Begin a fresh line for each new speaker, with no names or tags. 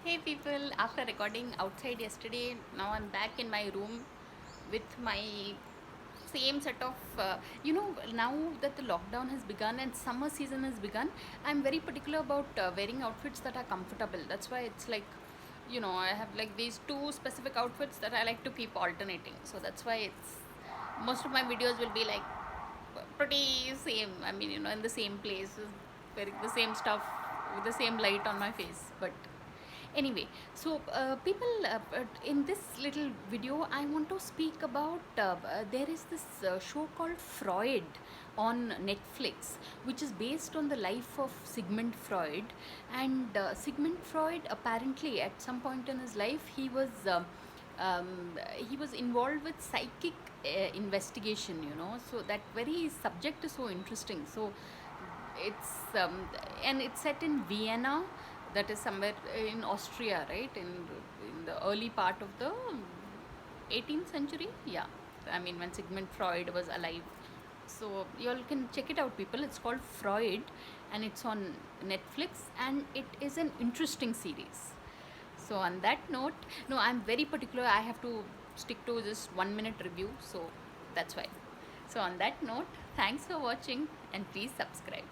Hey people, after recording outside yesterday, now I'm back in my room with my same set of, now that the lockdown has begun and summer season has begun, I'm very particular about wearing outfits that are comfortable. That's why it's like, I have like these two specific outfits that I like to keep alternating. So that's why it's most of my videos will be like pretty same. I mean, in the same place, wearing the same stuff with the same light on my face. But anyway, so people, in this little video, I want to speak about there is this show called Freud on Netflix, which is based on the life of Sigmund Freud. And Sigmund Freud, apparently, at some point in his life, um, he was involved with psychic investigation, so that very subject is so interesting. So it's and it's set in Vienna, that is somewhere in Austria, right, in the early part of the 18th century. Yeah, I mean when Sigmund Freud was alive. So you all can check it out, people. It's called Freud, and it's on Netflix, and it is an interesting series. So on that note, no, I'm very particular. I have to stick to just 1 minute review. So that's why. So on that note, thanks for watching and please subscribe.